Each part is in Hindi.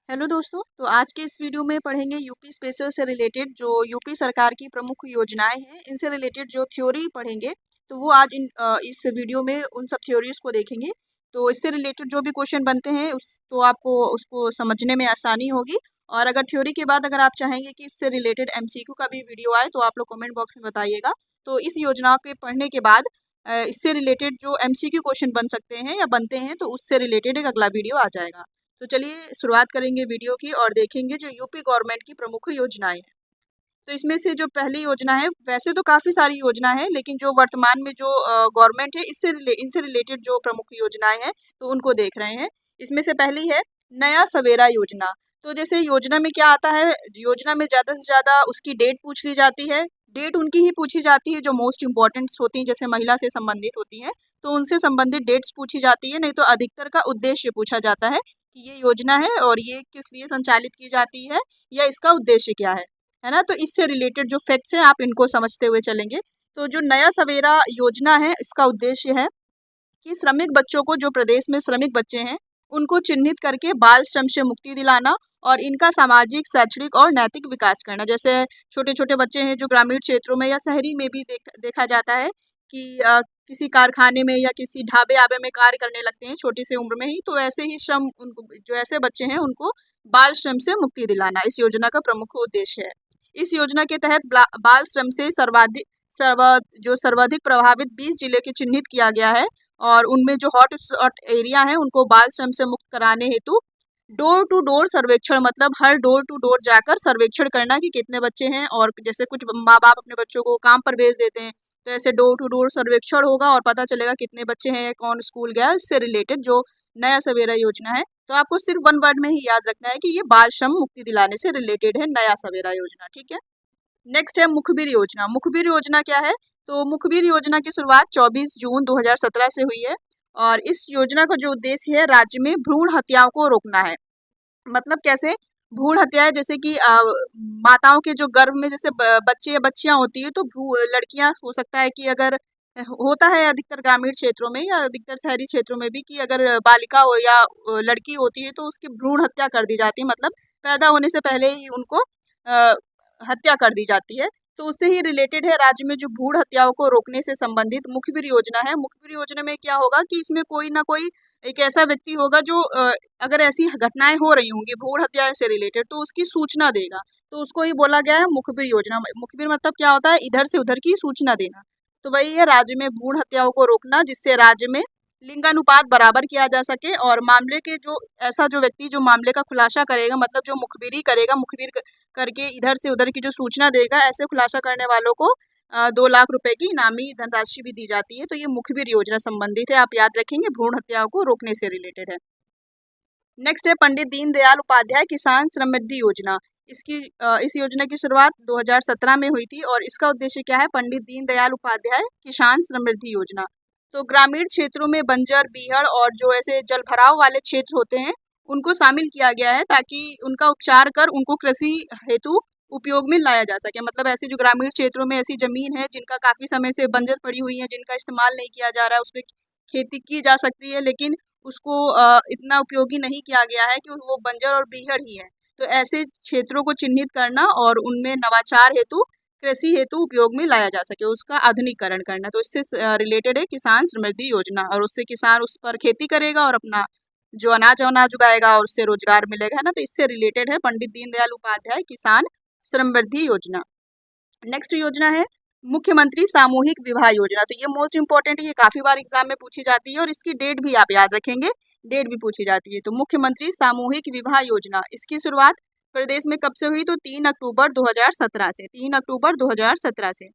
हेलो दोस्तों, तो आज के इस वीडियो में पढ़ेंगे यूपी स्पेशल से रिलेटेड जो यूपी सरकार की प्रमुख योजनाएं हैं, इनसे रिलेटेड जो थ्योरी पढ़ेंगे। तो वो आज इस वीडियो में उन सब थ्योरीज को देखेंगे। तो इससे रिलेटेड जो भी क्वेश्चन बनते हैं उस तो आपको उसको समझने में आसानी होगी। और अगर थ्योरी के बाद अगर आप चाहेंगे कि इससे रिलेटेड एमसीक्यू का भी वीडियो आए तो आप लोग कमेंट बॉक्स में बताइएगा। तो इस योजना के पढ़ने के बाद इससे रिलेटेड जो एमसीक्यू क्वेश्चन बन सकते हैं या बनते हैं तो उससे रिलेटेड एक अगला वीडियो आ जाएगा। तो चलिए शुरुआत करेंगे वीडियो की और देखेंगे जो यूपी गवर्नमेंट की प्रमुख योजनाएं हैं। तो इसमें से जो पहली योजना है, वैसे तो काफ़ी सारी योजना है लेकिन जो वर्तमान में जो गवर्नमेंट है इनसे रिलेटेड जो प्रमुख योजनाएं हैं तो उनको देख रहे हैं। इसमें से पहली है नया सवेरा योजना। तो जैसे योजना में क्या आता है, योजना में ज़्यादा से ज़्यादा उसकी डेट पूछ ली जाती है। डेट उनकी ही पूछी जाती है जो मोस्ट इम्पॉर्टेंट्स होती हैं, जैसे महिला से संबंधित होती हैं तो उनसे संबंधित डेट्स पूछी जाती है। नहीं तो अधिकतर का उद्देश्य पूछा जाता है कि ये योजना है और ये किस लिए संचालित की जाती है या इसका उद्देश्य क्या है ना। तो इससे रिलेटेड जो फैक्ट्स हैं आप इनको समझते हुए चलेंगे। तो जो नया सवेरा योजना है इसका उद्देश्य है कि श्रमिक बच्चों को, जो प्रदेश में श्रमिक बच्चे हैं उनको चिन्हित करके बाल श्रम से मुक्ति दिलाना और इनका सामाजिक, शैक्षणिक और नैतिक विकास करना। जैसे छोटे छोटे बच्चे हैं जो ग्रामीण क्षेत्रों में या शहरी में भी देखा जाता है कि किसी कारखाने में या किसी ढाबे आबे में कार्य करने लगते हैं छोटी सी उम्र में ही। तो ऐसे ही श्रम उनको, जो ऐसे बच्चे हैं उनको बाल श्रम से मुक्ति दिलाना इस योजना का प्रमुख उद्देश्य है। इस योजना के तहत बाल श्रम से सर्वाधिक प्रभावित 20 जिले के चिन्हित किया गया है और उनमें जो हॉट स्पॉट एरिया है उनको बाल श्रम से मुक्त कराने हेतु डोर टू डोर सर्वेक्षण, मतलब हर डोर टू डोर जाकर सर्वेक्षण करना कि कितने बच्चे हैं। और जैसे कुछ माँ बाप अपने बच्चों को काम पर भेज देते हैं तो ऐसे डोर टू डोर सर्वेक्षण होगा और पता चलेगा कितने बच्चे हैं, कौन स्कूल गया। इससे रिलेटेड जो नया सवेरा योजना है, तो आपको सिर्फ वन वर्ड में ही याद रखना है कि ये बाल श्रम मुक्ति दिलाने से रिलेटेड है नया सवेरा योजना, ठीक है। नेक्स्ट है मुखबिर योजना। मुखबिर योजना क्या है? तो मुखबिर योजना की शुरुआत 24 जून 2017 से हुई है और इस योजना का जो उद्देश्य है राज्य में भ्रूण हत्याओं को रोकना है। मतलब कैसे? भ्रूण हत्याएं, जैसे कि माताओं के जो गर्भ में जैसे बच्चे या बच्चियां होती है तो लड़कियां, हो सकता है कि अगर होता है अधिकतर ग्रामीण क्षेत्रों में या अधिकतर शहरी क्षेत्रों में भी कि अगर बालिका हो या लड़की होती है तो उसकी भ्रूण हत्या कर दी जाती है। मतलब पैदा होने से पहले ही उनको हत्या कर दी जाती है। तो उससे ही रिलेटेड है राज्य में जो भ्रूण हत्याओं को रोकने से संबंधित मुखबिर योजना है। मुखबिर योजना में क्या होगा कि इसमें कोई ना कोई एक ऐसा व्यक्ति होगा जो अगर ऐसी घटनाएं हो रही होंगी भ्रूण हत्या से रिलेटेड तो उसकी सूचना देगा। तो उसको ही बोला गया है मुखबिर योजना। मुखबिर मतलब क्या होता है? इधर से उधर की सूचना देना। तो वही है राज्य में भ्रूण हत्याओं को रोकना, जिससे राज्य में लिंगानुपात बराबर किया जा सके और मामले के जो ऐसा जो व्यक्ति जो मामले का खुलासा करेगा, मतलब जो मुखबिरी करेगा, करके इधर से उधर की जो सूचना देगा, ऐसे खुलासा करने वालों को 2 लाख रुपए की इनामी धनराशि भी दी जाती है। तो ये मुखबिर योजना संबंधित है, आप याद रखेंगे, भ्रूण हत्याओं को रोकने से रिलेटेड है। नेक्स्ट है पंडित दीनदयाल उपाध्याय किसान समृद्धि योजना। इस योजना की शुरुआत 2017 में हुई थी और इसका उद्देश्य क्या है? पंडित दीनदयाल उपाध्याय किसान समृद्धि योजना। तो ग्रामीण क्षेत्रों में बंजर, बीहड़ और जो ऐसे जलभराव वाले क्षेत्र होते हैं उनको शामिल किया गया है ताकि उनका उपचार कर उनको कृषि हेतु उपयोग में लाया जा सके। मतलब ऐसे जो ग्रामीण क्षेत्रों में ऐसी जमीन है जिनका काफी समय से बंजर पड़ी हुई है, जिनका इस्तेमाल नहीं किया जा रहा है, उस पर खेती की जा सकती है लेकिन उसको इतना उपयोगी नहीं किया गया है कि वो बंजर और बीहड़ ही है। तो ऐसे क्षेत्रों को चिन्हित करना और उनमें नवाचार हेतु, कृषि हेतु उपयोग में लाया जा सके, उसका आधुनिकीकरण करना। तो इससे रिलेटेड है किसान समृद्धि योजना और उससे किसान उस पर खेती करेगा और अपना जो अनाज अनाज उगाएगा और उससे रोजगार मिलेगा, है ना। तो इससे रिलेटेड है पंडित दीनदयाल उपाध्याय किसान समृद्धि योजना। नेक्स्ट योजना है मुख्यमंत्री सामूहिक विवाह योजना। तो ये मोस्ट इंपॉर्टेंट है, ये काफी बार एग्जाम में पूछी जाती है और इसकी डेट भी आप याद रखेंगे, डेट भी पूछी जाती है। तो मुख्यमंत्री सामूहिक विवाह योजना, इसकी शुरुआत प्रदेश में कब से हुई? तो 3 अक्टूबर 2017 से, 3 अक्टूबर 2017 से।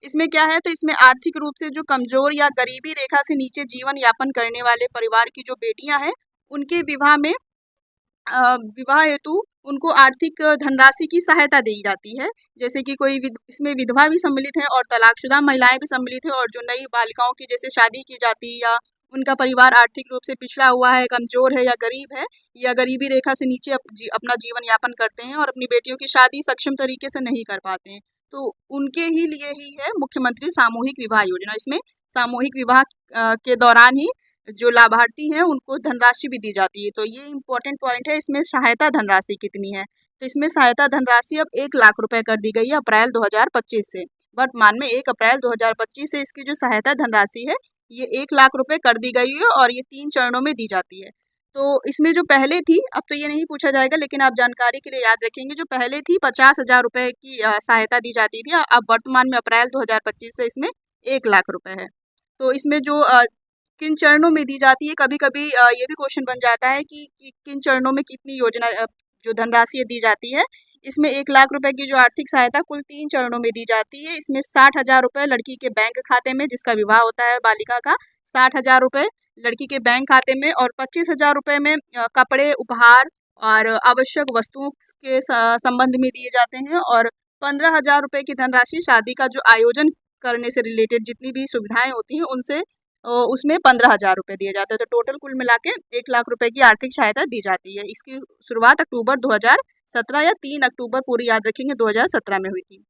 इसमें क्या है? तो इसमें आर्थिक रूप से जो कमजोर या गरीबी रेखा से नीचे जीवन यापन करने वाले परिवार की जो बेटियां हैं उनके विवाह हेतु उनको आर्थिक धनराशि की सहायता दी जाती है। जैसे कि इसमें विधवा भी सम्मिलित है और तलाकशुदा महिलाएं भी सम्मिलित है और जो नई बालिकाओं की जैसे शादी की जाती है या उनका परिवार आर्थिक रूप से पिछड़ा हुआ है, कमजोर है या गरीब है या गरीबी रेखा से नीचे अपना जीवन यापन करते हैं और अपनी बेटियों की शादी सक्षम तरीके से नहीं कर पाते हैं, तो उनके ही लिए ही है मुख्यमंत्री सामूहिक विवाह योजना। इसमें सामूहिक विवाह के दौरान ही जो लाभार्थी हैं उनको धनराशि भी दी जाती है। तो ये इम्पोर्टेंट पॉइंट है। इसमें सहायता धनराशि कितनी है, तो इसमें सहायता धनराशि अब 1 लाख रुपए कर दी गई है अप्रैल 2025 से। वर्तमान में 1 अप्रैल 2025 से इसकी जो सहायता धनराशि है ये 1 लाख रुपए कर दी गई है और ये 3 चरणों में दी जाती है। तो इसमें जो पहले थी, अब तो ये नहीं पूछा जाएगा लेकिन आप जानकारी के लिए याद रखेंगे, जो पहले थी 50,000 रुपए की सहायता दी जाती थी, अब वर्तमान में अप्रैल 2025 से इसमें 1 लाख रुपए है। तो इसमें जो किन चरणों में दी जाती है, कभी कभी ये भी क्वेश्चन बन जाता है कि किन चरणों में कितनी योजना जो धनराशि दी जाती है। इसमें 1 लाख रुपए की जो आर्थिक सहायता कुल 3 चरणों में दी जाती है। इसमें 60,000 रुपए लड़की के बैंक खाते में, जिसका विवाह होता है बालिका का, 60,000 रुपए लड़की के बैंक खाते में, और 25,000 रुपए में कपड़े, उपहार और आवश्यक वस्तुओं के संबंध में दिए जाते हैं, और 15,000 रुपए की धनराशि शादी का जो आयोजन करने से रिलेटेड जितनी भी सुविधाएं होती हैं उनसे उसमें 15,000 रुपए दिए जाते हैं। तो टोटल कुल मिला के 1 लाख रुपए की आर्थिक सहायता दी जाती है। इसकी शुरुआत अक्टूबर 2017 या 3 अक्टूबर, पूरी याद रखेंगे, 2017 में हुई थी।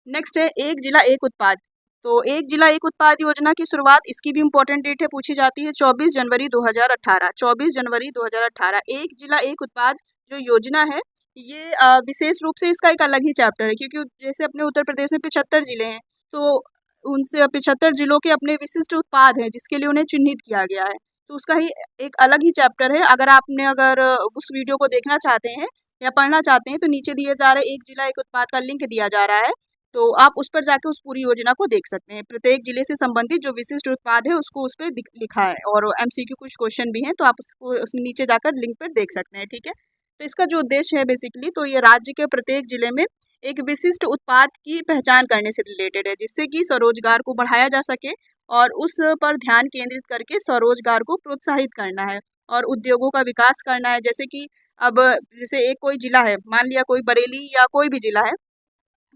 नेक्स्ट है एक जिला एक उत्पाद। तो एक जिला एक उत्पाद योजना की शुरुआत, इसकी भी इम्पोर्टेंट डेट है, पूछी जाती है, 24 जनवरी 2018। 24 जनवरी 2018 एक जिला एक उत्पाद जो योजना है ये विशेष रूप से इसका एक अलग ही चैप्टर है, क्योंकि जैसे अपने उत्तर प्रदेश में 75 जिले हैं तो उनसे 75 जिलों के अपने विशिष्ट उत्पाद हैं जिसके लिए उन्हें चिन्हित किया गया है। तो उसका ही एक अलग ही चैप्टर है। अगर उस वीडियो को देखना चाहते हैं या पढ़ना चाहते हैं तो नीचे दिए जा रहे एक जिला एक उत्पाद का लिंक दिया जा रहा है, तो आप उस पर जाके उस पूरी योजना को देख सकते हैं। प्रत्येक जिले से संबंधित जो विशिष्ट उत्पाद है उसको उस पर लिखा है, और एमसीक्यू कुछ क्वेश्चन भी हैं, तो आप उसको उसमें नीचे जाकर लिंक पर देख सकते हैं। ठीक है, तो इसका जो उद्देश्य है बेसिकली, तो ये राज्य के प्रत्येक जिले में एक विशिष्ट उत्पाद की पहचान करने से रिलेटेड है, जिससे कि स्वरोजगार को बढ़ाया जा सके और उस पर ध्यान केंद्रित करके स्वरोजगार को प्रोत्साहित करना है और उद्योगों का विकास करना है। जैसे कि अब जैसे एक कोई जिला है, मान लिया कोई बरेली या कोई भी जिला है,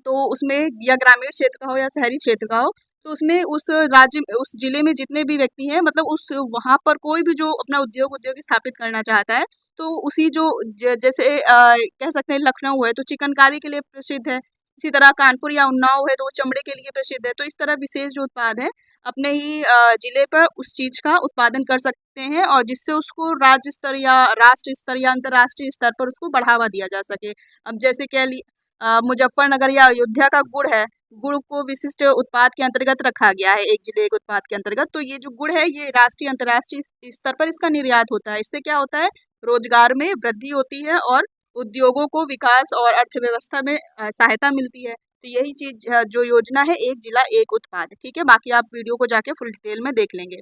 तो उसमें या ग्रामीण क्षेत्र का हो या शहरी क्षेत्र का हो, तो उसमें उस जिले में जितने भी व्यक्ति हैं, मतलब उस वहाँ पर कोई भी जो अपना उद्योग स्थापित करना चाहता है, तो उसी जो जैसे कह सकते हैं लखनऊ है तो चिकनकारी के लिए प्रसिद्ध है, इसी तरह कानपुर या उन्नाव है तो वो चमड़े के लिए प्रसिद्ध है। तो इस तरह विशेष जो उत्पाद है अपने ही जिले पर उस चीज़ का उत्पादन कर सकते हैं, और जिससे उसको राज्य स्तर या राष्ट्र स्तर या अंतर्राष्ट्रीय स्तर पर उसको बढ़ावा दिया जा सके। अब जैसे कह ली मुजफ्फरनगर या अयोध्या का गुड़ है, गुड़ को विशिष्ट उत्पाद के अंतर्गत रखा गया है, एक जिले एक उत्पाद के अंतर्गत। तो ये जो गुड़ है ये राष्ट्रीय अंतर्राष्ट्रीय स्तर पर इसका निर्यात होता है। इससे क्या होता है, रोजगार में वृद्धि होती है और उद्योगों को विकास और अर्थव्यवस्था में सहायता मिलती है। तो यही चीज जो योजना है एक जिला एक उत्पाद। ठीक है, बाकी आप वीडियो को जाके फुल डिटेल में देख लेंगे।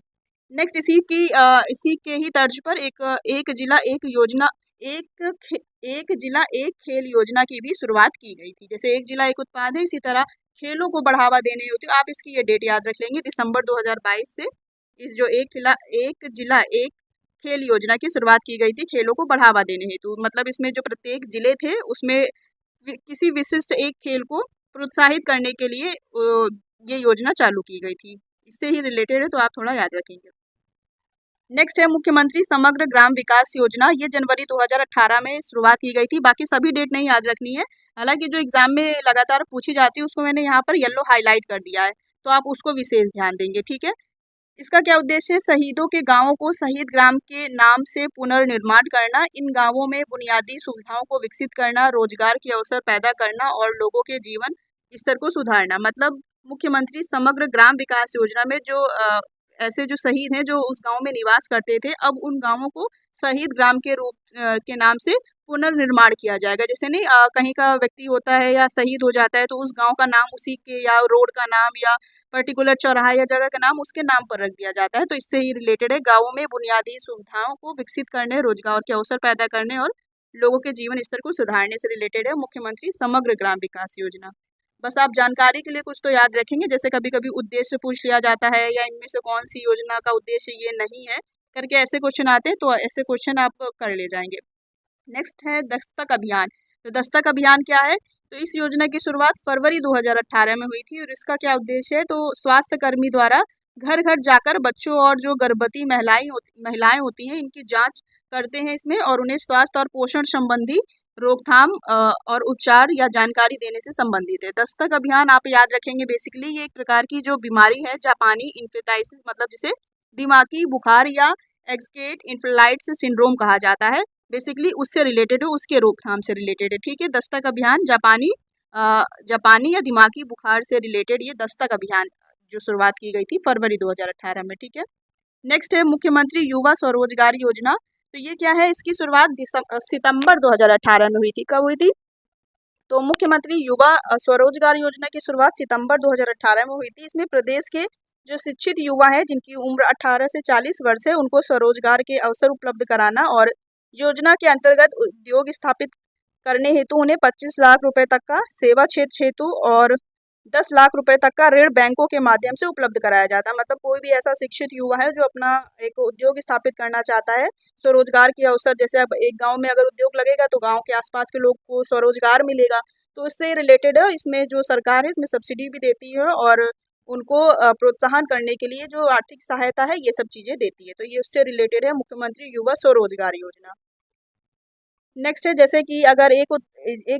नेक्स्ट इसी के ही तर्ज पर एक जिला एक योजना, एक जिला एक खेल योजना की भी शुरुआत की गई थी। जैसे एक जिला एक उत्पाद है, इसी तरह खेलों को बढ़ावा देने होती है। आप इसकी ये डेट याद रख लेंगे, दिसंबर 2022 से इस जो एक जिला एक खेल योजना की शुरुआत की गई थी खेलों को बढ़ावा देने हेतु। मतलब इसमें जो प्रत्येक जिले थे उसमें किसी विशिष्ट एक खेल को प्रोत्साहित करने के लिए ये योजना चालू की गई थी। इससे ही रिलेटेड है, तो आप थोड़ा याद रखेंगे। नेक्स्ट है मुख्यमंत्री समग्र ग्राम विकास योजना। ये जनवरी 2018 में शुरुआत की गई थी। बाकी सभी डेट नहीं याद रखनी है, हालांकि जो एग्जाम में लगातार पूछी जाती है उसको मैंने यहाँ पर येलो हाईलाइट कर दिया है, तो आप उसको विशेष ध्यान देंगे। ठीक है, इसका क्या उद्देश्य है, शहीदों के गांवों को शहीद ग्राम के नाम से पुनर्निर्माण करना, इन गांवों में बुनियादी सुविधाओं को विकसित करना, रोजगार के अवसर पैदा करना और लोगों के जीवन स्तर को सुधारना। मतलब मुख्यमंत्री समग्र ग्राम विकास योजना में जो ऐसे जो शहीद हैं जो उस गांव में निवास करते थे, अब उन गांवों को शहीद ग्राम के रूप के नाम से पुनर्निर्माण किया जाएगा। जैसे नहीं कहीं का व्यक्ति होता है या शहीद हो जाता है तो उस गांव का नाम उसी के, या रोड का नाम या पर्टिकुलर चौराहा या जगह का नाम उसके नाम पर रख दिया जाता है। तो इससे ही रिलेटेड है, गाँवों में बुनियादी सुविधाओं को विकसित करने, रोजगार के अवसर पैदा करने और लोगों के जीवन स्तर को सुधारने से रिलेटेड है मुख्यमंत्री समग्र ग्राम विकास योजना। बस आप जानकारी के लिए कुछ तो याद रखेंगे, जैसे कभी कभी उद्देश्य पूछ लिया जाता है या इनमें से कौन सी योजना का उद्देश्य ये नहीं है करके ऐसे क्वेश्चन आते हैं, तो ऐसे क्वेश्चन आप कर ले जाएंगे। नेक्स्ट है दस्तक अभियान। तो दस्तक अभियान क्या है, तो इस योजना की शुरुआत फरवरी 2018 में हुई थी और इसका क्या उद्देश्य है, तो स्वास्थ्य कर्मी द्वारा घर घर जाकर बच्चों और जो गर्भवती महिलाएं होती हैं इनकी जांच करते हैं इसमें, और उन्हें स्वास्थ्य और पोषण संबंधी रोकथाम और उपचार या जानकारी देने से संबंधित है। दस्तक अभियान आप याद रखेंगे, बेसिकली ये एक प्रकार की जो बीमारी है जापानी इंफेक्टाइसिस, मतलब जिसे दिमागी बुखार या एक्सकेट इन्फ्लाइट्स सिंड्रोम कहा जाता है। बेसिकली उससे रिलेटेड है, उसके रोकथाम से रिलेटेड है। ठीक है, दस्तक अभियान जापानी या दिमागी बुखार से रिलेटेड ये दस्तक अभियान जो शुरुआत की गई थी फरवरी 2018 में। ठीक है, नेक्स्ट है मुख्यमंत्री युवा स्वरोजगार योजना। तो ये क्या है, इसकी शुरुआत सितंबर 2018 में हुई थी। कब हुई थी? तो मुख्यमंत्री युवा स्वरोजगार योजना की शुरुआत सितंबर 2018 में हुई थी। इसमें प्रदेश के जो शिक्षित युवा हैं जिनकी उम्र 18 से 40 वर्ष है उनको स्वरोजगार के अवसर उपलब्ध कराना और योजना के अंतर्गत उद्योग स्थापित करने हेतु उन्हें 25 लाख रुपए तक का सेवा क्षेत्र हेतु और 10 लाख रुपए तक का ऋण बैंकों के माध्यम से उपलब्ध कराया जाता है। मतलब कोई भी ऐसा शिक्षित युवा है जो अपना एक उद्योग स्थापित करना चाहता है, स्वरोजगार के अवसर, जैसे अब एक गांव में अगर उद्योग लगेगा तो गांव के आसपास के लोग को स्वरोजगार मिलेगा, तो इससे रिलेटेड है। इसमें जो सरकार है इसमें सब्सिडी भी देती है और उनको प्रोत्साहन करने के लिए जो आर्थिक सहायता है ये सब चीज़ें देती है। तो ये उससे रिलेटेड है मुख्यमंत्री युवा स्वरोजगार योजना। नेक्स्ट है जैसे कि अगर एक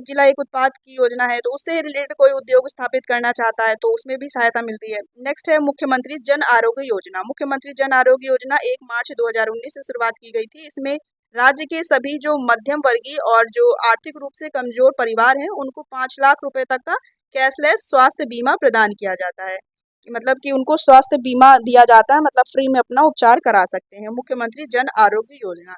जिला एक उत्पाद की योजना है तो उससे रिलेटेड कोई उद्योग स्थापित करना चाहता है तो उसमें भी सहायता मिलती है। नेक्स्ट है मुख्यमंत्री जन आरोग्य योजना। मुख्यमंत्री जन आरोग्य योजना 1 मार्च 2019 से शुरुआत की गई थी। इसमें राज्य के सभी जो मध्यम वर्गीय और जो आर्थिक रूप से कमजोर परिवार हैं उनको 5 लाख रुपए तक का कैशलेस स्वास्थ्य बीमा प्रदान किया जाता है। मतलब कि उनको स्वास्थ्य बीमा दिया जाता है, मतलब फ्री में अपना उपचार करा सकते हैं। मुख्यमंत्री जन आरोग्य योजना।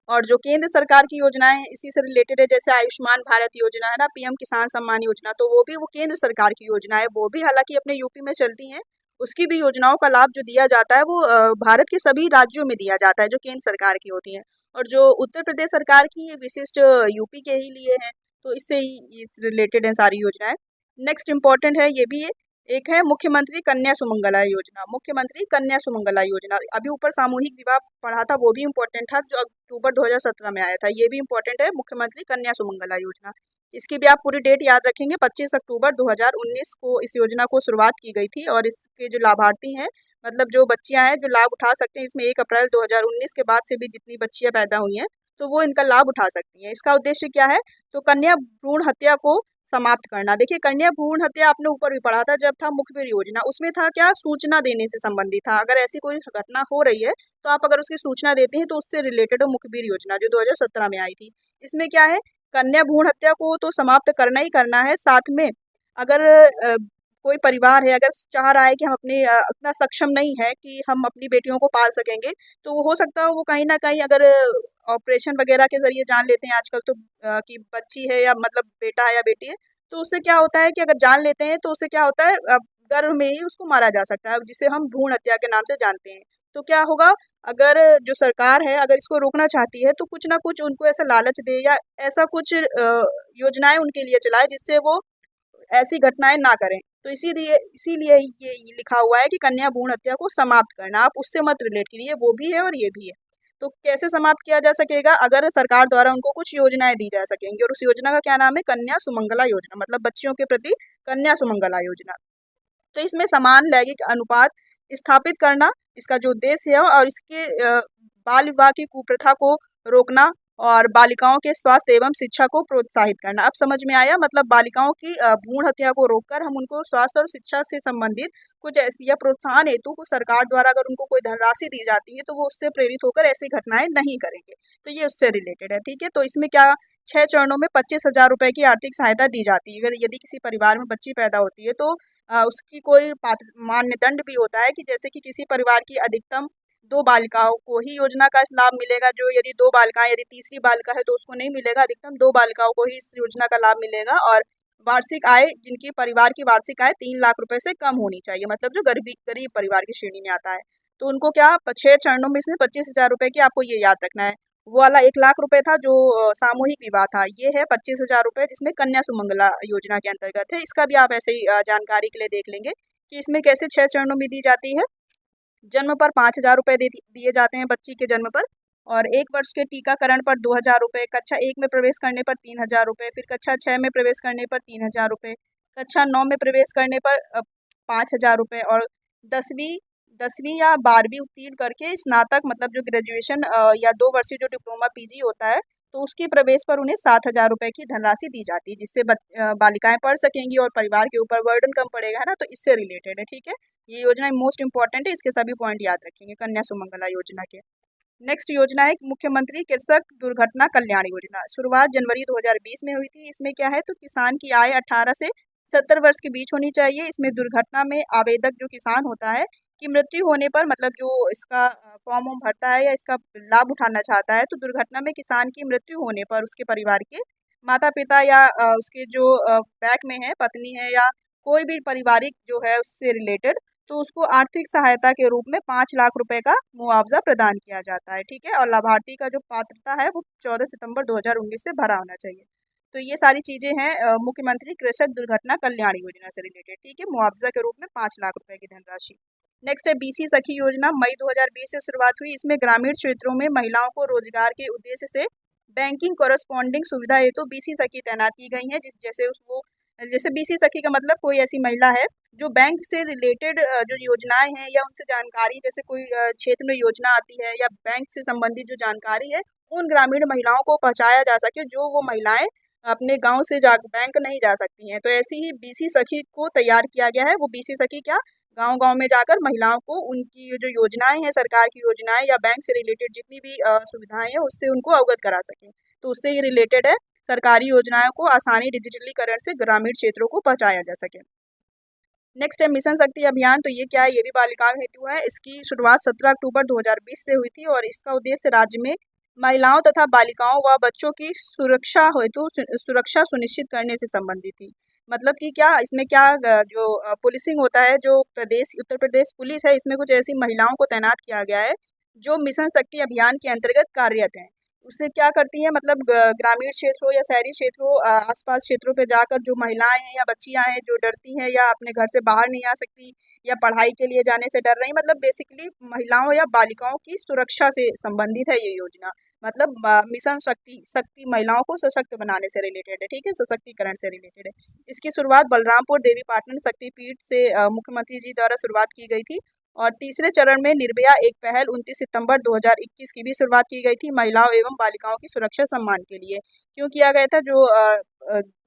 और जो केंद्र सरकार की योजनाएं हैं इसी से रिलेटेड है, जैसे आयुष्मान भारत योजना है ना, पीएम किसान सम्मान योजना, तो वो केंद्र सरकार की योजना है। वो भी हालांकि अपने यूपी में चलती हैं। उसकी भी योजनाओं का लाभ जो दिया जाता है वो भारत के सभी राज्यों में दिया जाता है जो केंद्र सरकार की होती हैं। और जो उत्तर प्रदेश सरकार की ये विशिष्ट यूपी के ही लिए हैं, तो इससे ही रिलेटेड है सारी योजनाएं। नेक्स्ट इंपॉर्टेंट है ये भी है, एक है मुख्यमंत्री कन्या सुमंगला योजना। मुख्यमंत्री कन्या सुमंगला योजना, अभी ऊपर सामूहिक विवाह पढ़ा था वो भी इम्पोर्टेंट था जो अक्टूबर 2017 में आया था, ये भी इम्पोर्टेंट है मुख्यमंत्री कन्या सुमंगला योजना। इसकी भी आप पूरी डेट याद रखेंगे, 25 अक्टूबर 2019 को इस योजना को शुरुआत की गई थी। और इसके जो लाभार्थी हैं, मतलब जो बच्चियां हैं जो लाभ उठा सकते हैं, इसमें 1 अप्रैल 2019 के बाद से भी जितनी बच्चियां पैदा हुई हैं तो वो इनका लाभ उठा सकती हैं। इसका उद्देश्य क्या है? तो कन्या भ्रूण हत्या को समाप्त करना। देखिए, कन्या भ्रूण हत्या आपने ऊपर भी पढ़ा था जब था मुखबिर योजना, उसमें था क्या, सूचना देने से संबंधित था। अगर ऐसी कोई घटना हो रही है तो आप अगर उसकी सूचना देते हैं तो उससे रिलेटेड मुखबिर योजना जो 2017 में आई थी। इसमें क्या है, कन्या भ्रूण हत्या को तो समाप्त करना ही करना है। साथ में अगर कोई परिवार है अगर चाह रहा है कि हम अपने इतना सक्षम नहीं है कि हम अपनी बेटियों को पाल सकेंगे, तो वो हो सकता है वो कहीं ना कहीं अगर ऑपरेशन वगैरह के जरिए जान लेते हैं आजकल तो कि बच्ची है या मतलब बेटा है या बेटी है, तो उससे क्या होता है कि अगर जान लेते हैं तो उससे क्या होता है, गर्भ में ही उसको मारा जा सकता है, जिसे हम भ्रूण हत्या के नाम से जानते हैं। तो क्या होगा, अगर जो सरकार है अगर इसको रोकना चाहती है तो कुछ ना कुछ उनको ऐसा लालच दे या ऐसा कुछ योजनाएं उनके लिए चलाए जिससे वो ऐसी घटनाएं ना करें। तो इसीलिए इसीलिए ये लिखा हुआ है कि कन्या भ्रूण हत्या को समाप्त करना। आप उससे मत रिलेट करिए, वो भी है और ये भी है। तो कैसे समाप्त किया जा सकेगा? अगर सरकार द्वारा उनको कुछ योजनाएं दी जा सकेंगी, और उस योजना का क्या नाम है? कन्या सुमंगला योजना, मतलब बच्चियों के प्रति कन्या सुमंगला योजना। तो इसमें समान लैंगिक अनुपात स्थापित करना इसका जो उद्देश्य है, और इसके बाल विवाह की कुप्रथा को रोकना और बालिकाओं के स्वास्थ्य एवं शिक्षा को प्रोत्साहित करना। अब समझ में आया, मतलब बालिकाओं की भ्रूण हत्या को रोककर हम उनको स्वास्थ्य और शिक्षा से संबंधित कुछ ऐसी या प्रोत्साहन हेतु को सरकार द्वारा अगर उनको कोई धनराशि दी जाती है तो वो उससे प्रेरित होकर ऐसी घटनाएं नहीं करेंगे। तो ये उससे रिलेटेड है। ठीक है, तो इसमें क्या, 6 चरणों में 25,000 रुपए की आर्थिक सहायता दी जाती है। अगर यदि किसी परिवार में बच्ची पैदा होती है तो उसकी कोई मान्यदंड भी होता है कि जैसे कि किसी परिवार की अधिकतम 2 बालिकाओं को ही योजना का लाभ मिलेगा। जो यदि 2 बालिकाएं, यदि तीसरी बालिका है तो उसको नहीं मिलेगा, अधिकतम 2 बालिकाओं को ही इस योजना का लाभ मिलेगा। और वार्षिक आय, जिनकी परिवार की वार्षिक आय 3 लाख रुपए से कम होनी चाहिए, मतलब जो गरीब परिवार की श्रेणी में आता है, तो उनको क्या 6 चरणों में इसमें 25,000 रुपए की, आपको ये याद रखना है। वो वाला 1 लाख रुपए था जो सामूहिक विवाह था, ये है 25,000 रुपए जिसमें कन्या सुमंगला योजना के अंतर्गत है। इसका भी आप ऐसे ही जानकारी के लिए देख लेंगे कि इसमें कैसे 6 चरणों में दी जाती है। जन्म पर 5,000 रुपए दिए जाते हैं बच्ची के जन्म पर, और 1 वर्ष के टीकाकरण पर 2,000 रुपए, कक्षा 1 में प्रवेश करने पर 3,000 रुपए, फिर कक्षा 6 में प्रवेश करने पर 3,000 रुपए, कक्षा 9 में प्रवेश करने पर 5,000 रुपए, और 10वीं या 12वीं उत्तीर्ण करके स्नातक, मतलब जो ग्रेजुएशन या 2 वर्षीय जो डिप्लोमा पीजी होता है, तो उसके प्रवेश पर उन्हें 7,000 रुपए की धनराशि दी जाती है, जिससे बालिकाएं पढ़ सकेंगी और परिवार के ऊपर बर्डन कम पड़ेगा, है ना। तो इससे रिलेटेड है। ठीक है, ये योजना मोस्ट इंपॉर्टेंट है, इसके सभी पॉइंट याद रखेंगे कन्या सुमंगला योजना के। नेक्स्ट योजना है मुख्यमंत्री कृषक दुर्घटना कल्याण योजना। शुरुआत जनवरी 2020 में हुई थी। इसमें क्या है तो किसान की आय 18 से 70 वर्ष के बीच होनी चाहिए। इसमें दुर्घटना में आवेदक जो किसान होता है कि मृत्यु होने पर, मतलब जो इसका फॉर्म वॉर्म भरता है या इसका लाभ उठाना चाहता है, तो दुर्घटना में किसान की मृत्यु होने पर उसके परिवार के माता पिता या उसके जो बैक में है पत्नी है या कोई भी पारिवारिक जो है उससे रिलेटेड, तो उसको आर्थिक सहायता के रूप में 5 लाख रुपए का मुआवजा प्रदान किया जाता है। ठीक है, और लाभार्थी का जो पात्रता है वो 14 सितंबर 2019 से भरा होना चाहिए। तो ये सारी चीजें हैं मुख्यमंत्री कृषक दुर्घटना कल्याण योजना से रिलेटेड। ठीक है, मुआवजा के रूप में 5 लाख रुपए की धनराशि। नेक्स्ट है बीसी सखी योजना। मई 2020 से शुरुआत हुई। इसमें ग्रामीण क्षेत्रों में महिलाओं को रोजगार के उद्देश्य से बैंकिंग कॉरेस्पॉन्डिंग सुविधा हेतु बीसी सखी तैनात की गई है। जैसे बीसी सखी का मतलब कोई ऐसी महिला है जो बैंक से रिलेटेड जो योजनाएं हैं या उनसे जानकारी, जैसे कोई क्षेत्र में योजना आती है या बैंक से संबंधित जो जानकारी है, उन ग्रामीण महिलाओं को पहुंचाया जा सके जो वो महिलाएं अपने गांव से जा बैंक नहीं जा सकती हैं। तो ऐसी ही बीसी सखी को तैयार किया गया है। वो बीसी सखी क्या गांव गांव में जाकर महिलाओं को उनकी जो योजनाएं हैं, सरकार की योजनाएं या बैंक से रिलेटेड जितनी भी सुविधाएं हैं उससे उनको अवगत करा सकें। तो उससे ये रिलेटेड है, सरकारी योजनाओं को आसानी डिजिटलीकरण से ग्रामीण क्षेत्रों को पहुंचाया जा सके। नेक्स्ट है मिशन शक्ति अभियान। तो ये क्या है, ये भी बालिकाओं हेतु है। इसकी शुरुआत 17 अक्टूबर 2020 से हुई थी और इसका उद्देश्य राज्य में महिलाओं तथा बालिकाओं व बच्चों की सुरक्षा हेतु सुरक्षा सुनिश्चित करने से संबंधित थी। मतलब कि क्या इसमें क्या जो पुलिसिंग होता है, जो प्रदेश उत्तर प्रदेश पुलिस है, इसमें कुछ ऐसी महिलाओं को तैनात किया गया है जो मिशन शक्ति अभियान के अंतर्गत कार्यरत हैं। उससे क्या करती हैं, मतलब ग्रामीण क्षेत्र हो या शहरी क्षेत्र हो, आसपास क्षेत्रों पे जाकर जो महिलाएं हैं या बच्चियां हैं जो डरती हैं या अपने घर से बाहर नहीं आ सकती या पढ़ाई के लिए जाने से डर रही, मतलब बेसिकली महिलाओं या बालिकाओं की सुरक्षा से संबंधित है ये योजना। मतलब मिशन शक्ति शक्ति महिलाओं को सशक्त बनाने से रिलेटेड है। ठीक है, सशक्तिकरण से रिलेटेड है। इसकी शुरुआत बलरामपुर देवी पाटन शक्तिपीठ से मुख्यमंत्री जी द्वारा शुरुआत की गई थी। और तीसरे चरण में निर्भया एक पहल 29 सितंबर 2021 की भी शुरुआत की गई थी महिलाओं एवं बालिकाओं की सुरक्षा सम्मान के लिए। क्यों किया गया था, जो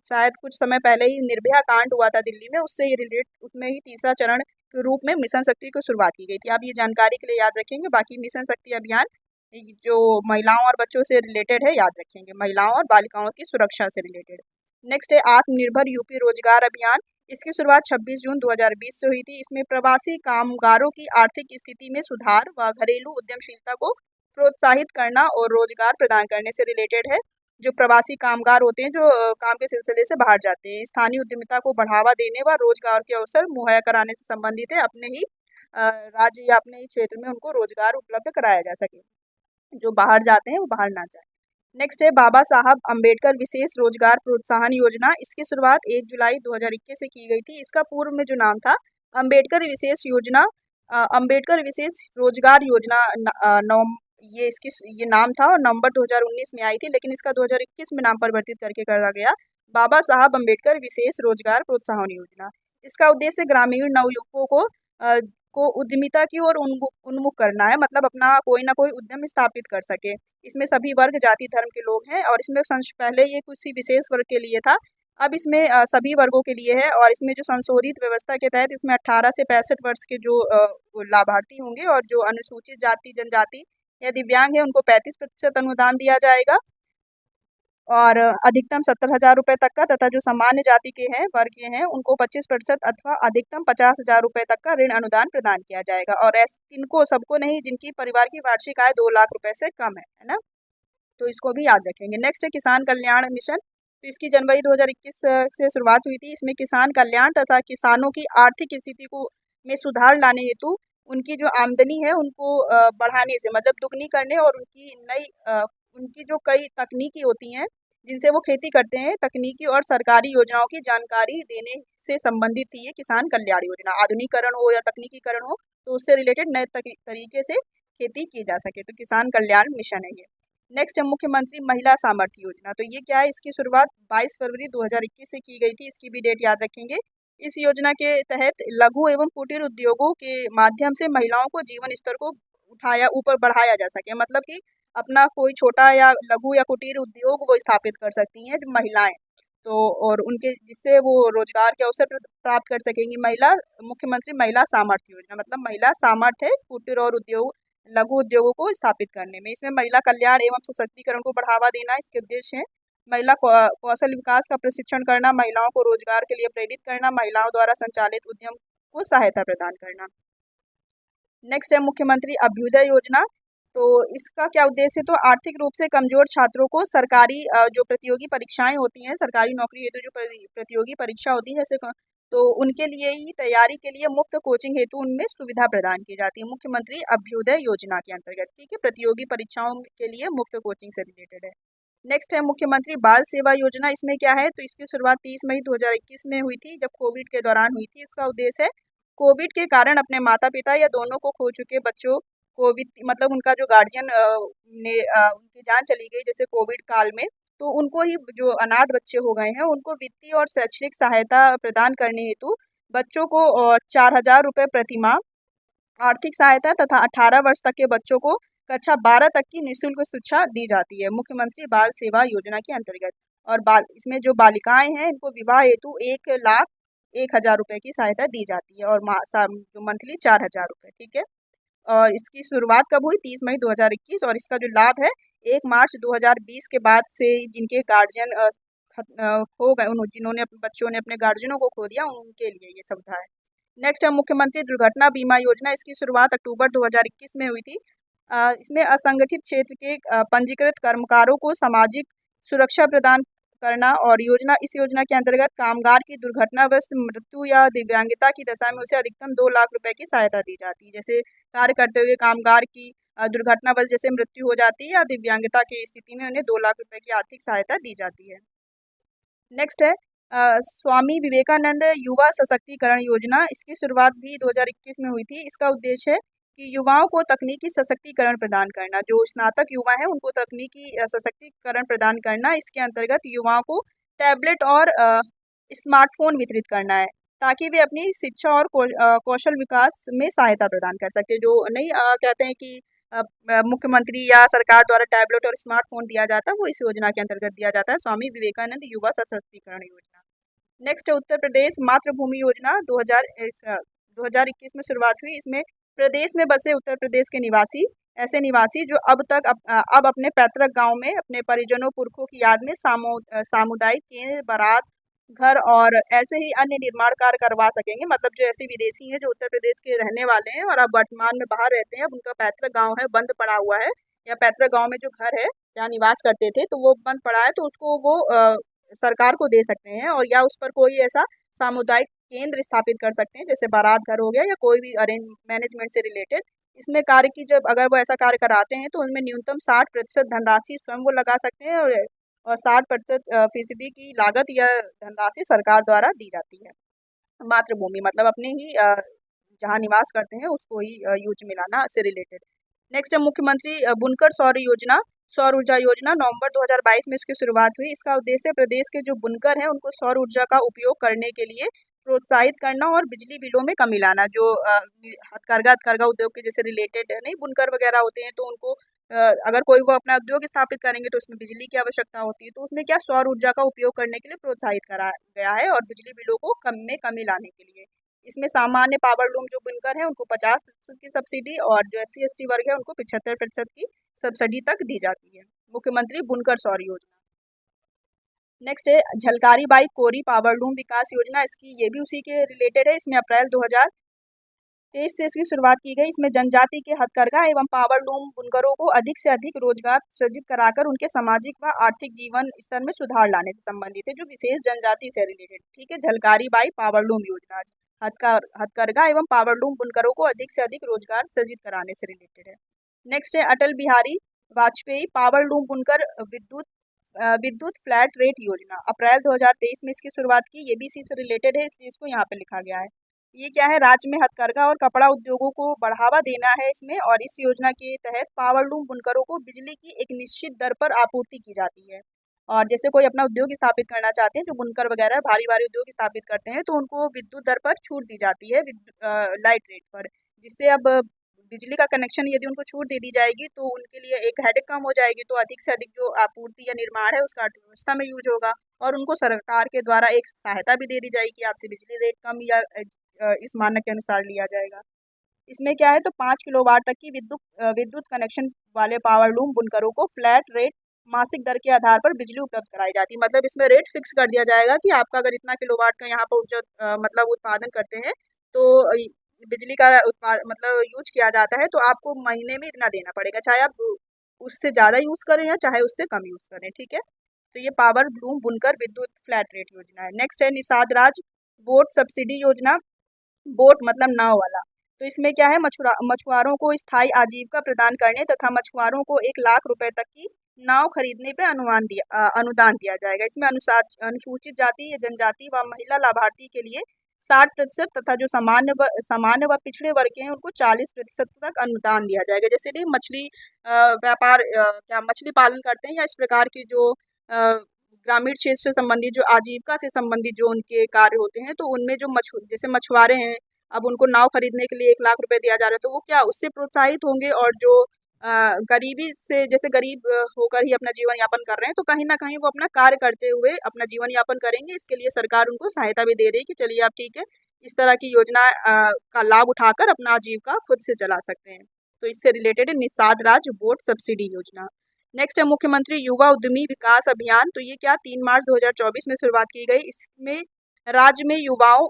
शायद कुछ समय पहले ही निर्भया कांड हुआ था दिल्ली में, उससे ही रिलेट उसमें ही तीसरा चरण के रूप में मिशन शक्ति को शुरुआत की गई थी। आप ये जानकारी के लिए याद रखेंगे। बाकी मिशन शक्ति अभियान जो महिलाओं और बच्चों से रिलेटेड है याद रखेंगे, महिलाओं और बालिकाओं की सुरक्षा से रिलेटेड। नेक्स्ट है आत्मनिर्भर यूपी रोजगार अभियान। इसकी शुरुआत 26 जून 2020 से हुई थी। इसमें प्रवासी कामगारों की आर्थिक स्थिति में सुधार व घरेलू उद्यमशीलता को प्रोत्साहित करना और रोजगार प्रदान करने से रिलेटेड है। जो प्रवासी कामगार होते हैं जो काम के सिलसिले से बाहर जाते हैं, स्थानीय उद्यमिता को बढ़ावा देने व रोजगार के अवसर मुहैया कराने से संबंधित है। अपने ही राज्य या अपने ही क्षेत्र में उनको रोजगार उपलब्ध कराया जा सके, जो बाहर जाते हैं वो बाहर ना जाए। नेक्स्ट है बाबा साहब अम्बेडकर विशेष रोजगार प्रोत्साहन योजना। इसकी शुरुआत 1 जुलाई 2021 से की गई थी। इसका पूर्व में जो नाम था अम्बेडकर विशेष योजना, अम्बेडकर विशेष रोजगार योजना ये नाम था और नवंबर 2019 में आई थी, लेकिन इसका 2021 में नाम परिवर्तित करके करा गया बाबा साहब अम्बेडकर विशेष रोजगार प्रोत्साहन योजना। इसका उद्देश्य ग्रामीण नवयुवकों को उद्यमिता की ओर उन्मुख करना है, मतलब अपना कोई ना कोई उद्यम स्थापित कर सके। इसमें सभी वर्ग जाति धर्म के लोग हैं और इसमें पहले ये कुछ ही विशेष वर्ग के लिए था, अब इसमें सभी वर्गों के लिए है। और इसमें जो संशोधित व्यवस्था के तहत इसमें 18 से 65 वर्ष के जो लाभार्थी होंगे और जो अनुसूचित जाति जनजाति या दिव्यांग है उनको 35% अनुदान दिया जाएगा और अधिकतम 70,000 रुपये तक का, तथा जो सामान्य जाति के हैं वर्ग के हैं उनको 25% अथवा अधिकतम 50,000 रुपये तक का ऋण अनुदान प्रदान किया जाएगा। और ऐसे इनको सबको नहीं जिनकी परिवार की वार्षिक आय 2 लाख रुपए से कम है ना, तो इसको भी याद रखेंगे। नेक्स्ट है किसान कल्याण मिशन। तो इसकी जनवरी 2021 से शुरुआत हुई थी। इसमें किसान कल्याण तथा किसानों की आर्थिक स्थिति को में सुधार लाने हेतु उनकी जो आमदनी है उनको बढ़ाने से, मतलब दुगनी करने और उनकी जो कई तकनीकी होती हैं जिनसे वो खेती करते हैं, तकनीकी और सरकारी योजनाओं की जानकारी देने से संबंधित थी ये किसान कल्याण योजना। आधुनिकीकरण हो या तकनीकीकरण हो तो उससे रिलेटेड नए तरीके से खेती की जा सके, तो किसान कल्याण मिशन है ये। नेक्स्ट है मुख्यमंत्री महिला सामर्थ्य योजना। तो ये क्या है, इसकी शुरुआत 22 फरवरी 2021 से की गई थी। इसकी भी डेट याद रखेंगे। इस योजना के तहत लघु एवं कुटीर उद्योगों के माध्यम से महिलाओं को जीवन स्तर को ऊपर बढ़ाया जा सके, मतलब कि अपना कोई छोटा या लघु या कुटीर उद्योग वो स्थापित कर सकती हैं जो महिलाएं। तो और उनके जिससे वो रोजगार के अवसर प्राप्त कर सकेंगी। मुख्यमंत्री महिला सामर्थ्य योजना मतलब महिला सामर्थ्य है कुटीर और उद्योग लघु उद्योगों को स्थापित करने में। इसमें महिला कल्याण एवं सशक्तिकरण को बढ़ावा देना इसके उद्देश्य है। महिला कौशल विकास का प्रशिक्षण करना, महिलाओं को रोजगार के लिए प्रेरित करना, महिलाओं द्वारा संचालित उद्यम को सहायता प्रदान करना। नेक्स्ट है मुख्यमंत्री अभ्युदय योजना। तो इसका क्या उद्देश्य है, तो आर्थिक रूप से कमजोर छात्रों को सरकारी जो प्रतियोगी परीक्षाएं होती हैं, सरकारी नौकरी हेतु जो प्रतियोगी परीक्षा होती है, जैसे तो उनके लिए ही तैयारी के लिए मुफ्त कोचिंग हेतु उनमें सुविधा प्रदान की जाती है मुख्यमंत्री अभ्युदय योजना के अंतर्गत। ठीक है, प्रतियोगी परीक्षाओं के लिए मुफ्त कोचिंग से रिलेटेड है। नेक्स्ट है मुख्यमंत्री बाल सेवा योजना। इसमें क्या है, तो इसकी शुरुआत 30 मई 2021 में हुई थी, जब कोविड के दौरान हुई थी। इसका उद्देश्य है कोविड के कारण अपने माता पिता या दोनों को खो चुके बच्चों, कोविड मतलब उनका जो गार्जियन ने उनकी जान चली गई जैसे कोविड काल में, तो उनको ही जो अनाथ बच्चे हो गए हैं उनको वित्तीय और शैक्षणिक सहायता प्रदान करने हेतु बच्चों को 4,000 रुपये प्रति माह आर्थिक सहायता तथा 18 वर्ष तक के बच्चों को कक्षा 12 तक की निःशुल्क शिक्षा दी जाती है मुख्यमंत्री बाल सेवा योजना के अंतर्गत। और इसमें जो बालिकाएं हैं इनको विवाह हेतु 1,01,000 रुपये की सहायता दी जाती है और जो मंथली 4,000 रुपये। ठीक है, और इसकी शुरुआत कब हुई, 30 मई 2021, और इसका जो लाभ है 1 मार्च 2020 के बाद से जिनके गार्जियन खो गए, जिन्होंने अपने बच्चों ने अपने गार्जियनों को खो दिया, उनके लिए ये सुविधा है। नेक्स्ट है मुख्यमंत्री दुर्घटना बीमा योजना। इसकी शुरुआत अक्टूबर 2021 में हुई थी। इसमें असंगठित क्षेत्र के पंजीकृत कर्मकारों को सामाजिक सुरक्षा प्रदान करना, और इस योजना के अंतर्गत कामगार की दुर्घटनावश मृत्यु या दिव्यांगता की दशा में उसे अधिकतम 2 लाख रुपए की सहायता दी जाती है। जैसे कार्य करते हुए कामगार की दुर्घटनावश जैसे मृत्यु हो जाती है या दिव्यांगता की स्थिति में उन्हें 2 लाख रुपए की आर्थिक सहायता दी जाती है। नेक्स्ट है स्वामी विवेकानंद युवा सशक्तिकरण योजना। इसकी शुरुआत भी 2021 में हुई थी। इसका उद्देश्य है कि युवाओं को तकनीकी सशक्तिकरण प्रदान करना, जो स्नातक युवा हैं उनको तकनीकी सशक्तिकरण प्रदान करना। इसके अंतर्गत युवाओं को टैबलेट और स्मार्टफोन वितरित करना है, ताकि वे अपनी शिक्षा और कौशल विकास में सहायता प्रदान कर सकते हैं। जो नहीं कहते हैं कि मुख्यमंत्री या सरकार द्वारा टैबलेट और स्मार्टफोन दिया जाता है, वो इस योजना के अंतर्गत दिया जाता है, स्वामी विवेकानंद युवा सशक्तिकरण योजना। नेक्स्ट है उत्तर प्रदेश मातृभूमि योजना। 2021 में शुरुआत हुई। इसमें प्रदेश में बसे उत्तर प्रदेश के ऐसे निवासी जो अब अपने पैतृक गांव में अपने परिजनों पुरखों की याद में सामुदायिक केंद्र, बारात घर और ऐसे ही अन्य निर्माण कार्य करवा सकेंगे। मतलब जो ऐसे विदेशी हैं जो उत्तर प्रदेश के रहने वाले हैं और अब वर्तमान में बाहर रहते हैं, अब उनका पैतृक गांव है बंद पड़ा हुआ है, या पैतृक गांव में जो घर है जहाँ निवास करते थे तो वो बंद पड़ा है, तो उसको वो सरकार को दे सकते हैं, और या उस पर कोई ऐसा सामुदायिक केंद्र स्थापित कर सकते हैं, जैसे बारात घर हो गया या कोई भी अरेंज मैनेजमेंट से रिलेटेड। इसमें कार्य की जब अगर वो ऐसा कार्य कराते हैं तो उनमें न्यूनतम 60% धनराशि स्वयं वो लगा सकते हैं, और 60% फीसदी की लागत या धनराशि सरकार द्वारा दी जाती है। मातृभूमि मतलब अपने ही जहाँ निवास करते हैं उसको ही यूज में लाना से रिलेटेड। नेक्स्ट है मुख्यमंत्री बुनकर सौर ऊर्जा योजना। नवंबर 2022 में इसकी शुरुआत हुई। इसका उद्देश्य प्रदेश के जो बुनकर हैं उनको सौर ऊर्जा का उपयोग करने के लिए प्रोत्साहित करना और बिजली बिलों में कमी लाना। जो हथकरघा उद्योग के जैसे रिलेटेड नहीं बुनकर वगैरह होते हैं, तो उनको अगर कोई वो अपना उद्योग स्थापित करेंगे तो उसमें बिजली की आवश्यकता होती है, तो उसमें क्या सौर ऊर्जा का उपयोग करने के लिए प्रोत्साहित करा गया है, और बिजली बिलों को कमी लाने के लिए। इसमें सामान्य पावर लूम जो बुनकर है उनको 50% की सब्सिडी, और जो SC ST वर्ग है उनको 75% की सब्सिडी तक दी जाती है। मुख्यमंत्री बुनकर सौर योजना। नेक्स्ट है झलकारी बाई कोरी पावर लूम विकास योजना। ये भी उसी के रिलेटेड है। इसमें अप्रैल 2023 से इसकी शुरुआत की गई। इसमें जनजाति के हथकरघा एवं पावर लूम बुनकरों को अधिक से अधिक रोजगार सृजित कराकर उनके सामाजिक व आर्थिक जीवन स्तर में सुधार लाने से संबंधित है, जो विशेष जनजाति से रिलेटेड। ठीक है, झलकारी बाई पावर लूम योजना हथकरघा एवं पावर लूम बुनकरों को अधिक से अधिक रोजगार सृजित कराने से रिलेटेड है। नेक्स्ट है अटल बिहारी वाजपेयी पावर लूम बुनकर विद्युत फ्लैट रेट योजना। अप्रैल 2023 में इसकी शुरुआत की। ये भी इसी से रिलेटेड है, इसलिए इसको यहाँ पे लिखा गया है। ये क्या है, राज्य में हथकरघा और कपड़ा उद्योगों को बढ़ावा देना है इसमें, और इस योजना के तहत पावर लूम बुनकरों को बिजली की एक निश्चित दर पर आपूर्ति की जाती है। और जैसे कोई अपना उद्योग स्थापित करना चाहते हैं, जो बुनकर वगैरह भारी भारी उद्योग स्थापित करते हैं, तो उनको विद्युत दर पर छूट दी जाती है, लाइट रेट पर, जिससे अब बिजली का कनेक्शन यदि उनको छूट दे दी जाएगी तो उनके लिए एक हेडेक कम हो जाएगी, तो अधिक से अधिक जो आपूर्ति या निर्माण है उसका अर्थव्यवस्था में यूज होगा और उनको सरकार के द्वारा एक सहायता भी दे दी जाएगी कि आपसे बिजली रेट कम या इस मानक के अनुसार लिया जाएगा। इसमें क्या है, तो 5 किलोवाट तक की विद्युत कनेक्शन वाले पावर लूम बुनकरों को फ्लैट रेट मासिक दर के आधार पर बिजली उपलब्ध कराई जाती है। मतलब इसमें रेट फिक्स कर दिया जाएगा कि आपका अगर इतना किलोवाट का यहाँ पर मतलब उत्पादन करते हैं तो बिजली का मतलब यूज किया जाता है तो आपको महीने में इतना देना पड़ेगा, चाहे आप उससे ज़्यादा यूज़ करें या चाहे उससे कम यूज़ करें। ठीक है, तो ये पावर ब्लूम बुनकर विद्युत फ्लैट रेट योजना है। नेक्स्ट है निषाद राज बोट सब्सिडी योजना। बोट मतलब नाव वाला। तो इसमें क्या है, मछुआरों को स्थायी आजीविका प्रदान करने तथा मछुआरों को 1 लाख रुपए तक की नाव खरीदने पे अनुदान दिया जाएगा। इसमें अनुसूचित जाति या जनजाति व महिला लाभार्थी के लिए 60% तथा जो सामान्य व पिछड़े वर्ग के हैं उनको 40% तक अनुदान दिया जाएगा। जैसे कि मछली व्यापार क्या मछली पालन करते हैं या इस प्रकार की जो ग्रामीण क्षेत्र से संबंधित जो आजीविका से संबंधित जो उनके कार्य होते हैं, तो उनमें जो जैसे मछुआरे हैं, अब उनको नाव खरीदने के लिए 1 लाख रुपए दिया जा रहा है तो वो क्या उससे प्रोत्साहित होंगे और जो गरीबी से जैसे गरीब होकर ही अपना जीवन यापन कर रहे हैं तो कहीं ना कहीं वो अपना कार्य करते हुए अपना जीवन यापन करेंगे। इसके लिए सरकार उनको सहायता भी दे रही है कि चलिए आप ठीक है, इस तरह की योजना का लाभ उठाकर अपना आजीविका खुद से चला सकते हैं। तो इससे रिलेटेड है निषाद राज बोट सब्सिडी योजना। नेक्स्ट है मुख्यमंत्री युवा उद्यमी विकास अभियान। तो ये क्या 3 मार्च 2024 में शुरुआत की गई। इसमें राज्य में युवाओं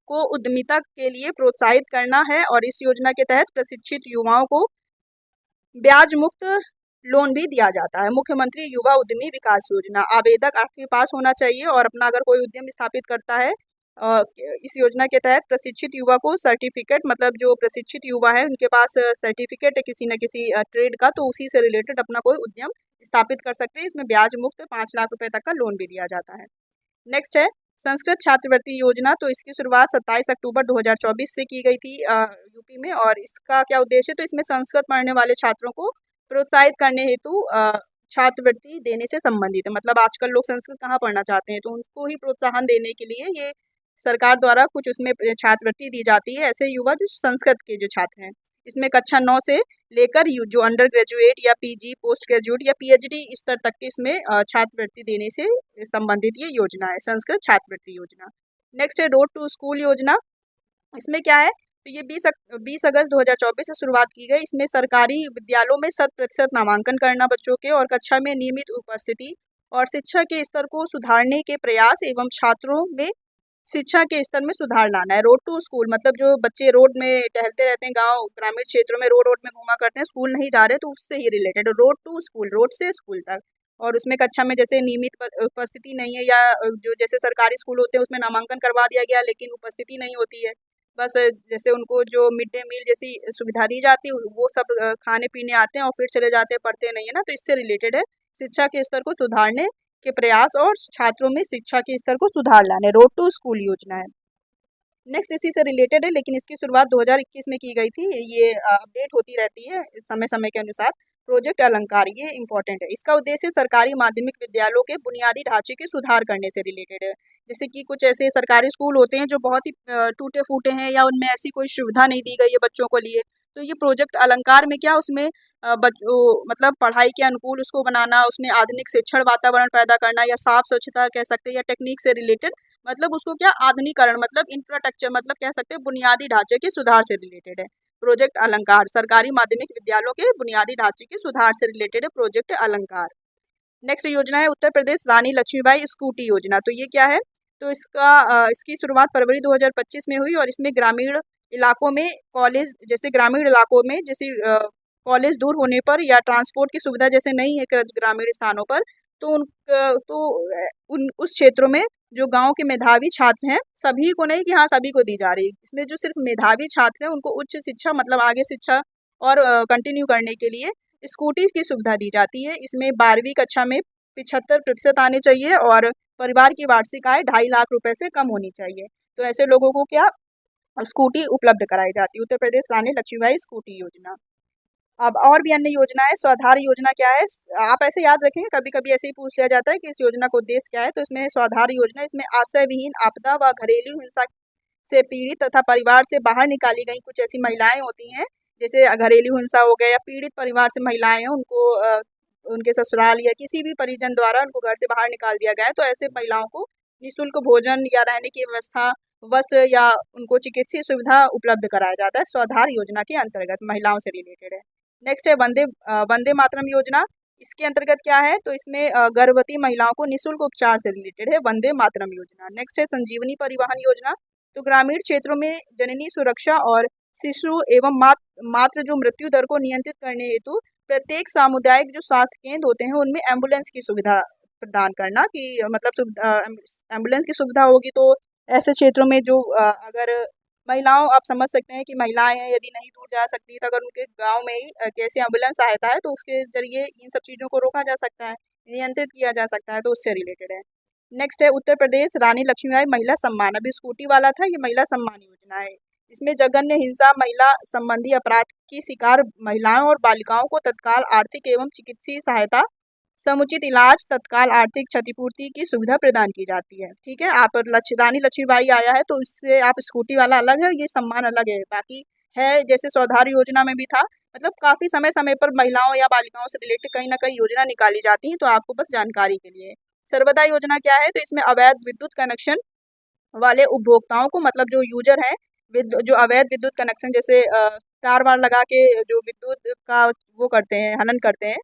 को उद्यमिता के लिए प्रोत्साहित करना है और इस योजना के तहत प्रशिक्षित युवाओं को ब्याज मुक्त लोन भी दिया जाता है। मुख्यमंत्री युवा उद्यमी विकास योजना, आवेदक 8वीं पास होना चाहिए और अपना अगर कोई उद्यम स्थापित करता है इस योजना के तहत प्रशिक्षित युवा को सर्टिफिकेट, मतलब जो प्रशिक्षित युवा है उनके पास सर्टिफिकेट है किसी न किसी ट्रेड का, तो उसी से रिलेटेड अपना कोई उद्यम स्थापित कर सकते हैं। इसमें ब्याज मुक्त 5 लाख रुपए तक का लोन भी दिया जाता है। नेक्स्ट है संस्कृत छात्रवृत्ति योजना। तो इसकी शुरुआत 27 अक्टूबर 2024 से की गई थी यूपी में और इसका क्या उद्देश्य है, तो इसमें संस्कृत पढ़ने वाले छात्रों को प्रोत्साहित करने हेतु छात्रवृत्ति देने से संबंधित है। मतलब आजकल लोग संस्कृत कहाँ पढ़ना चाहते हैं तो उनको ही प्रोत्साहन देने के लिए ये सरकार द्वारा कुछ उसमें छात्रवृत्ति दी जाती है ऐसे युवा जो संस्कृत के जो छात्र हैं। इसमें कक्षा 9 से लेकर जो अंडर ग्रेजुएट या पीजी पोस्ट ग्रेजुएट या पीएचडी स्तर तक के इसमें छात्रवृत्ति देने से संबंधित ये योजना है, संस्कृत छात्रवृत्ति योजना। नेक्स्ट है रोड टू स्कूल योजना। इसमें क्या है, तो ये 20 अगस्त 2024 से शुरुआत की गई। इसमें सरकारी विद्यालयों में 100% नामांकन करना बच्चों के और कक्षा में नियमित उपस्थिति और शिक्षा के स्तर को सुधारने के प्रयास एवं छात्रों में शिक्षा के स्तर में सुधार लाना है। रोड टू स्कूल मतलब जो बच्चे रोड में टहलते रहते हैं, गांव ग्रामीण क्षेत्रों में रोड में घूमा करते हैं, स्कूल नहीं जा रहे, तो उससे ही related road to school, road से स्कूल तक। और उसमें कक्षा में जैसे नियमित उपस्थिति नहीं है या जो जैसे सरकारी स्कूल होते हैं उसमें नामांकन करवा दिया गया लेकिन उपस्थिति नहीं होती है, बस जैसे उनको जो मिड डे मील जैसी सुविधा दी जाती है वो सब खाने पीने आते हैं और फिर चले जाते हैं, पढ़ते नहीं है ना, तो इससे रिलेटेड है शिक्षा के स्तर को सुधारने के प्रयास और छात्रों में शिक्षा के स्तर को सुधार लाने, रोड टू स्कूल योजना है। नेक्स्ट इसी से रिलेटेड है लेकिन इसकी शुरुआत 2021 में की गई थी। ये अपडेट होती रहती है समय समय के अनुसार। प्रोजेक्ट अलंकार, ये इंपॉर्टेंट है। इसका उद्देश्य सरकारी माध्यमिक विद्यालयों के बुनियादी ढांचे के सुधार करने से रिलेटेड है। जैसे कि कुछ ऐसे सरकारी स्कूल होते हैं जो बहुत ही टूटे फूटे हैं या उनमें ऐसी कोई सुविधा नहीं दी गई है बच्चों को लिए, तो ये प्रोजेक्ट अलंकार में क्या उसमें मतलब पढ़ाई के अनुकूल उसको बनाना, उसमें आधुनिक शिक्षण वातावरण पैदा करना या साफ स्वच्छता कह सकते हैं या टेक्निक से रिलेटेड, मतलब उसको क्या आधुनिकरण मतलब इंफ्रास्ट्रक्चर मतलब कह सकते हैं बुनियादी ढांचे के सुधार से रिलेटेड है। प्रोजेक्ट अलंकार सरकारी माध्यमिक विद्यालयों के बुनियादी ढांचे के सुधार से रिलेटेड है प्रोजेक्ट अलंकार। नेक्स्ट योजना है उत्तर प्रदेश रानी लक्ष्मीबाई स्कूटी योजना। तो ये क्या है, तो इसकी शुरुआत फरवरी 2025 में हुई और इसमें ग्रामीण इलाकों में कॉलेज जैसे ग्रामीण इलाकों में जैसे कॉलेज दूर होने पर या ट्रांसपोर्ट की सुविधा जैसे नहीं है ग्रामीण स्थानों पर, तो उन उस क्षेत्रों में जो गांव के मेधावी छात्र हैं, सभी को नहीं कि हाँ सभी को दी जा रही है, इसमें जो सिर्फ मेधावी छात्र हैं उनको उच्च शिक्षा मतलब आगे शिक्षा और कंटिन्यू करने के लिए स्कूटी की सुविधा दी जाती है। इसमें 12वीं कक्षा में 75% आने चाहिए और परिवार की वार्षिक आय 2.5 लाख रुपए से कम होनी चाहिए। तो ऐसे लोगों को क्या स्कूटी उपलब्ध कराई जाती है। उत्तर प्रदेश रानी लक्ष्मीबाई स्कूटी योजना। अब और भी अन्य योजना है। स्वाधार योजना क्या है, आप ऐसे याद रखेंगे, कभी कभी ऐसे ही पूछ लिया जाता है कि इस योजना का उद्देश्य क्या है। तो इसमें स्वाधार योजना, इसमें आश्रय विहीन, आपदा व घरेलू हिंसा से पीड़ित तथा परिवार से बाहर निकाली गई कुछ ऐसी महिलाएं होती हैं जैसे घरेलू हिंसा हो गया या पीड़ित परिवार से महिलाएं हैं उनको उनके ससुराल या किसी भी परिजन द्वारा उनको घर से बाहर निकाल दिया गया है, तो ऐसे महिलाओं को निःशुल्क भोजन या रहने की व्यवस्था, वस्त्र या उनको चिकित्सीय सुविधा उपलब्ध कराया जाता है। स्वाधार योजना के अंतर्गत महिलाओं से रिलेटेड है। नेक्स्ट है वंदे मातरम योजना। इसके अंतर्गत क्या है, तो इसमें गर्भवती महिलाओं को निःशुल्क उपचार से रिलेटेड है वंदे मातरम योजना। नेक्स्ट है संजीवनी परिवहन योजना। तो ग्रामीण क्षेत्रों में जननी सुरक्षा और शिशु एवं मात्र जो मृत्यु दर को नियंत्रित करने हेतु प्रत्येक सामुदायिक जो स्वास्थ्य केंद्र होते हैं उनमें एम्बुलेंस की सुविधा प्रदान करना, कि मतलब एम्बुलेंस की सुविधा होगी तो ऐसे क्षेत्रों में जो अगर महिलाओं, आप समझ सकते हैं कि महिलाएं हैं यदि नहीं दूर जा सकती तो अगर उनके गांव में ही कैसे एम्बुलेंस सहायता है तो उसके जरिए इन सब चीज़ों को रोका जा सकता है, नियंत्रित किया जा सकता है, तो उससे रिलेटेड है। नेक्स्ट है उत्तर प्रदेश रानी लक्ष्मीबाई महिला सम्मान। अभी स्कूटी वाला था, ये महिला सम्मान योजना है। इसमें जघन्य हिंसा, महिला संबंधी अपराध की शिकार महिलाओं और बालिकाओं को तत्काल आर्थिक एवं चिकित्सीय सहायता, समुचित इलाज, तत्काल आर्थिक क्षतिपूर्ति की सुविधा प्रदान की जाती है। ठीक है, आप रानी लक्ष्मीबाई आया है तो इससे आप स्कूटी वाला अलग है, ये सम्मान अलग है। बाकी है जैसे स्वाधार योजना में भी था, मतलब काफ़ी समय समय पर महिलाओं या बालिकाओं से रिलेटेड कहीं ना कहीं योजना निकाली जाती है, तो आपको बस जानकारी के लिए। सर्वदा योजना क्या है, तो इसमें अवैध विद्युत कनेक्शन वाले उपभोक्ताओं को, मतलब जो यूजर है जो अवैध विद्युत कनेक्शन जैसे तार वार लगा के जो विद्युत का वो करते हैं, हनन करते हैं,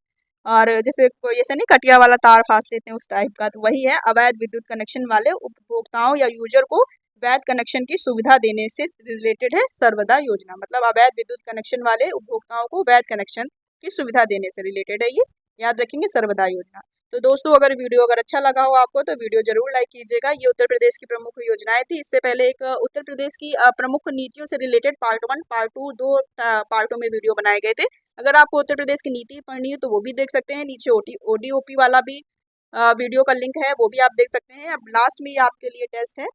और जैसे कोई ऐसे नहीं कटिया वाला तार फाँस लेते हैं उस टाइप का, तो वही है अवैध विद्युत कनेक्शन वाले उपभोक्ताओं या यूजर को वैध कनेक्शन की सुविधा देने से रिलेटेड है सर्वदा योजना। मतलब अवैध विद्युत कनेक्शन वाले उपभोक्ताओं को वैध कनेक्शन की सुविधा देने से रिलेटेड है, ये याद रखेंगे सर्वदा योजना। तो दोस्तों अगर वीडियो अगर अच्छा लगा हो आपको तो वीडियो जरूर लाइक कीजिएगा। ये उत्तर प्रदेश की प्रमुख योजनाएं थी। इससे पहले एक उत्तर प्रदेश की प्रमुख नीतियों से रिलेटेड पार्ट 1 पार्ट 2 दो पार्टों में वीडियो बनाए गए थे। अगर आपको उत्तर प्रदेश की नीति पढ़नी है तो वो भी देख सकते हैं। नीचे ODOP वाला भी वीडियो का लिंक है, वो भी आप देख सकते हैं। अब लास्ट में ये आपके लिए टेस्ट है,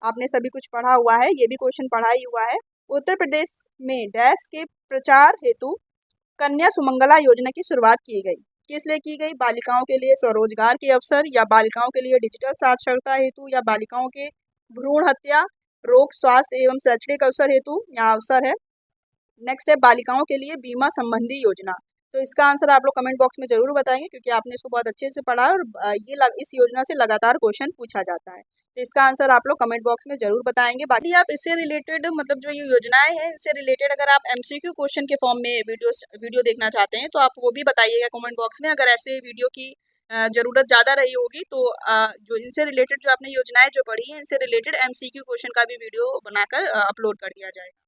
आपने सभी कुछ पढ़ा हुआ है, ये भी क्वेश्चन पढ़ा ही हुआ है। उत्तर प्रदेश में डैश के प्रचार हेतु कन्या सुमंगला योजना की शुरुआत की गई। किस लिए की गई? बालिकाओं के लिए स्वरोजगार के अवसर, या बालिकाओं के लिए डिजिटल साक्षरता हेतु, या बालिकाओं के भ्रूण हत्या रोग स्वास्थ्य एवं शैक्षणिक अवसर हेतु यहाँ अवसर है। नेक्स्ट है बालिकाओं के लिए बीमा संबंधी योजना। तो इसका आंसर आप लोग कमेंट बॉक्स में जरूर बताएंगे, क्योंकि आपने इसको बहुत अच्छे से पढ़ा है और इस योजना से लगातार क्वेश्चन पूछा जाता है। तो इसका आंसर आप लोग कमेंट बॉक्स में जरूर बताएंगे। बाकी आप इससे रिलेटेड, मतलब जो ये योजनाएं हैं इनसे रिलेटेड अगर आप MCQ क्वेश्चन के फॉर्म में वीडियो देखना चाहते हैं तो आप वो भी बताइएगा कमेंट बॉक्स में। अगर ऐसे वीडियो की ज़रूरत ज़्यादा रही होगी तो जो इनसे रिलेटेड जो आपने योजनाएं जो पढ़ी हैं इनसे रिलेटेड MCQ क्वेश्चन का भी वीडियो बनाकर अपलोड कर दिया जाएगा।